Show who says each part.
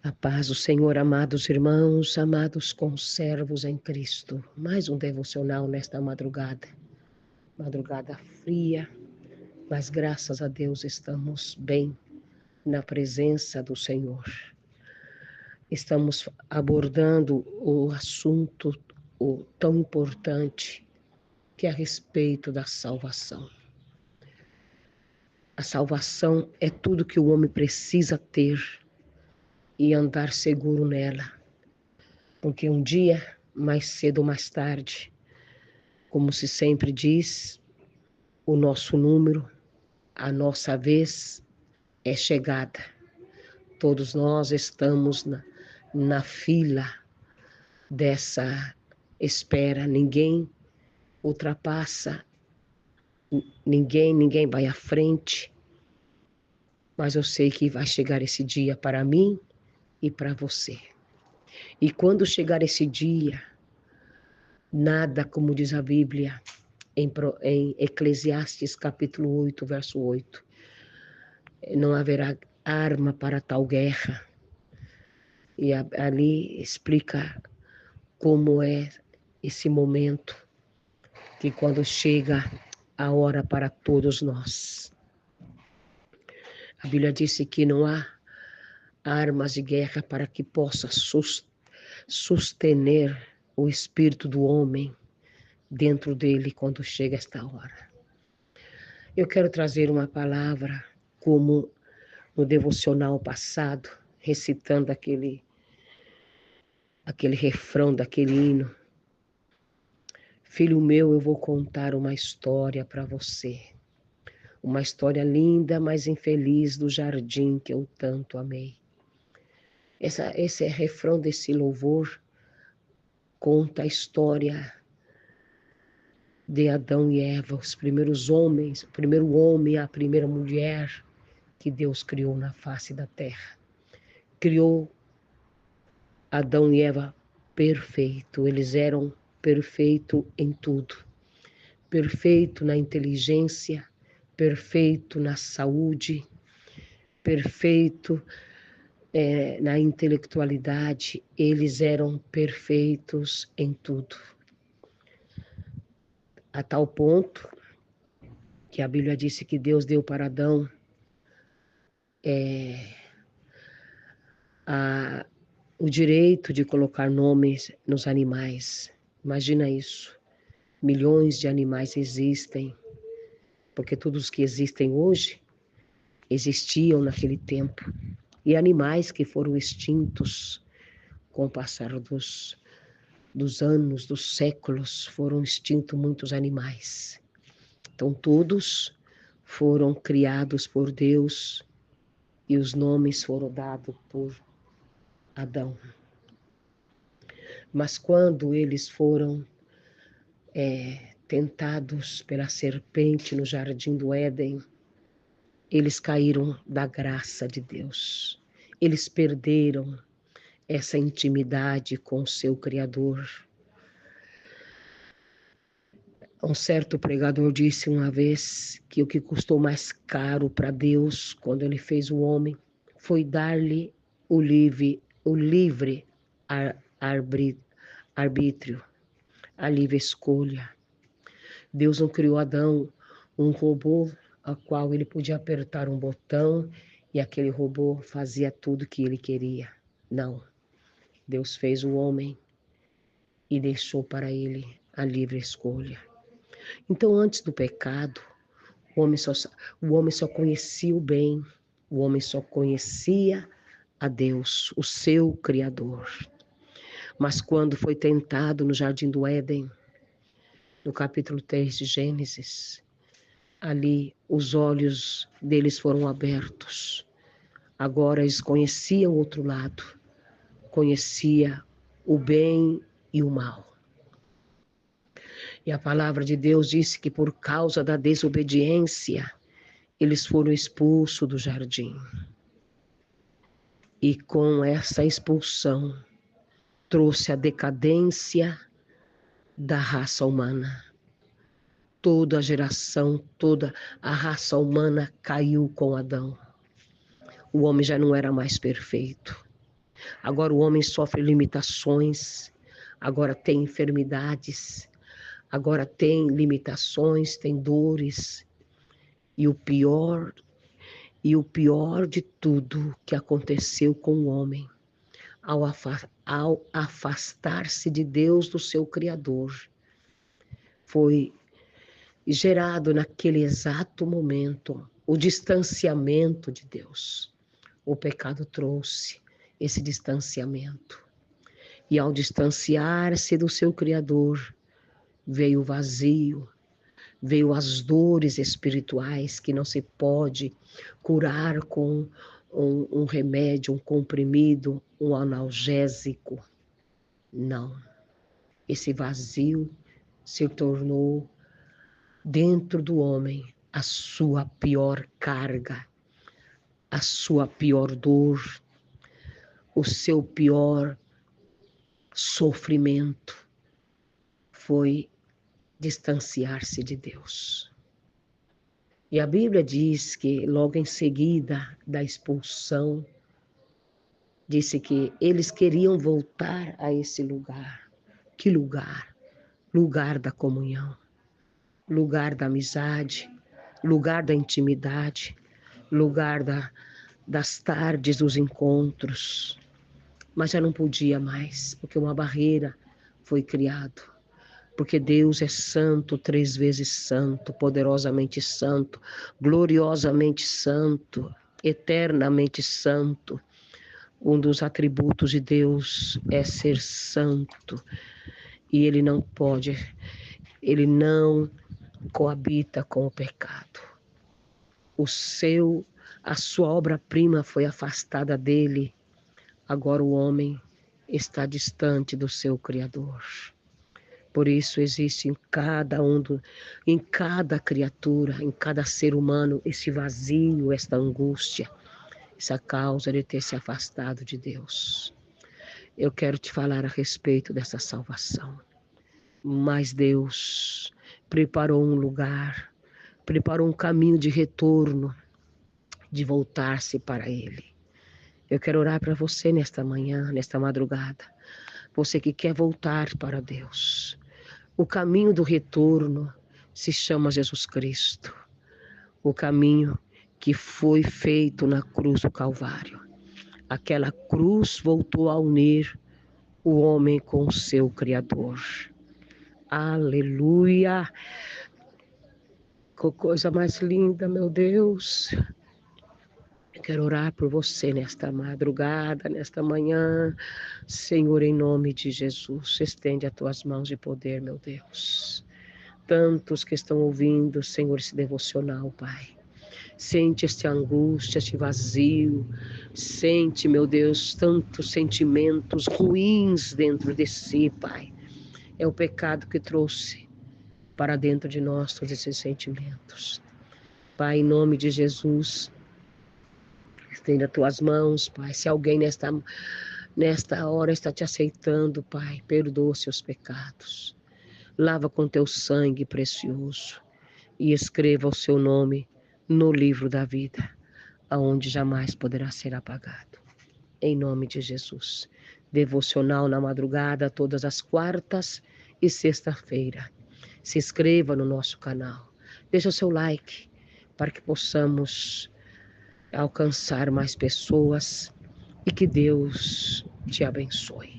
Speaker 1: A paz do Senhor, amados irmãos, amados conservos em Cristo. Mais um devocional nesta madrugada. Madrugada fria, mas graças a Deus estamos bem na presença do Senhor. Estamos abordando o assunto tão importante que é a respeito da salvação. A salvação é tudo que o homem precisa ter e andar seguro nela. Porque um dia, mais cedo ou mais tarde, como se sempre diz, o nosso número, a nossa vez é chegada. Todos nós estamos na fila dessa espera. Ninguém ultrapassa, ninguém vai à frente. Mas eu sei que vai chegar esse dia para mim e para você. E quando chegar esse dia, nada, como diz a Bíblia, em Eclesiastes capítulo 8, verso 8, não haverá arma para tal guerra. E ali explica como é esse momento, que quando chega a hora para todos nós. A Bíblia disse que não há armas de guerra para que possa suster o espírito do homem dentro dele quando chega esta hora. Eu quero trazer uma palavra como no devocional passado, recitando aquele refrão daquele hino. Filho meu, eu vou contar uma história para você. Uma história linda, mas infeliz do jardim que eu tanto amei. Esse refrão desse louvor conta a história de Adão e Eva, os primeiros homens, o primeiro homem e a primeira mulher que Deus criou na face da terra. Criou Adão e Eva perfeito, eles eram perfeitos em tudo. Perfeito na inteligência, perfeito na saúde, perfeito na intelectualidade, eles eram perfeitos em tudo. A tal ponto que a Bíblia disse que Deus deu para Adão o direito de colocar nomes nos animais. Imagina isso. Milhões de animais existem, porque todos os que existem hoje existiam naquele tempo. E animais que foram extintos com o passar dos anos, dos séculos, foram extintos muitos animais. Então todos foram criados por Deus e os nomes foram dados por Adão. Mas quando eles foram tentados pela serpente no jardim do Éden, eles caíram da graça de Deus. Eles perderam essa intimidade com o seu Criador. Um certo pregador disse uma vez que o que custou mais caro para Deus, quando ele fez o homem, foi dar-lhe o livre arbítrio, a livre escolha. Deus não criou Adão um robô a qual ele podia apertar um botão e aquele robô fazia tudo que ele queria. Não. Deus fez o homem e deixou para ele a livre escolha. Então, antes do pecado, o homem só conhecia o bem, o homem só conhecia a Deus, o seu Criador. Mas quando foi tentado no jardim do Éden, no capítulo 3 de Gênesis, ali os olhos deles foram abertos. Agora eles conheciam o outro lado, conhecia o bem e o mal. E a palavra de Deus disse que por causa da desobediência, eles foram expulsos do jardim. E com essa expulsão, trouxe a decadência da raça humana. Toda a geração, toda a raça humana caiu com Adão. O homem já não era mais perfeito. Agora o homem sofre limitações, agora tem enfermidades, agora tem limitações, tem dores. E o pior de tudo que aconteceu com o homem, ao afastar-se de Deus, do seu Criador, foi gerado naquele exato momento o distanciamento de Deus. O pecado trouxe esse distanciamento. E ao distanciar-se do seu Criador, veio o vazio, veio as dores espirituais que não se pode curar com um remédio, um comprimido, um analgésico. Não. Esse vazio se tornou dentro do homem a sua pior carga, a sua pior dor, o seu pior sofrimento foi distanciar-se de Deus. E a Bíblia diz que logo em seguida da expulsão, disse que eles queriam voltar a esse lugar. Que lugar? Lugar da comunhão, lugar da amizade, lugar da intimidade, lugar das tardes dos encontros. Mas já não podia mais, porque uma barreira foi criada. Porque Deus é santo, 3 vezes santo, poderosamente santo, gloriosamente santo, eternamente santo. Um dos atributos de Deus é ser santo. E ele não coabita com o pecado. A sua obra-prima foi afastada dele. Agora o homem está distante do seu Criador. Por isso existe em cada criatura, em cada ser humano, esse vazio, esta angústia, essa causa de ter se afastado de Deus. Eu quero te falar a respeito dessa salvação. Mas Deus preparou um lugar, preparou um caminho de retorno, de voltar-se para Ele. Eu quero orar para você nesta manhã, nesta madrugada. Você que quer voltar para Deus. O caminho do retorno se chama Jesus Cristo. O caminho que foi feito na cruz do Calvário. Aquela cruz voltou a unir o homem com o seu Criador. Aleluia! Que coisa mais linda, meu Deus! Eu quero orar por você nesta madrugada, nesta manhã. Senhor, em nome de Jesus, estende as tuas mãos de poder, meu Deus. Tantos que estão ouvindo, Senhor, esse devocional, Pai. Sente esta angústia, este vazio. Sente, meu Deus, tantos sentimentos ruins dentro de si, Pai. É o pecado que trouxe para dentro de nós todos esses sentimentos. Pai, em nome de Jesus, estenda as tuas mãos, Pai. Se alguém nesta hora está te aceitando, Pai, perdoa seus pecados. Lava com teu sangue precioso e escreva o seu nome no livro da vida, aonde jamais poderá ser apagado. Em nome de Jesus. Devocional na madrugada, todas as quartas e sexta-feira. Se inscreva no nosso canal. Deixa o seu like para que possamos alcançar mais pessoas e que Deus te abençoe.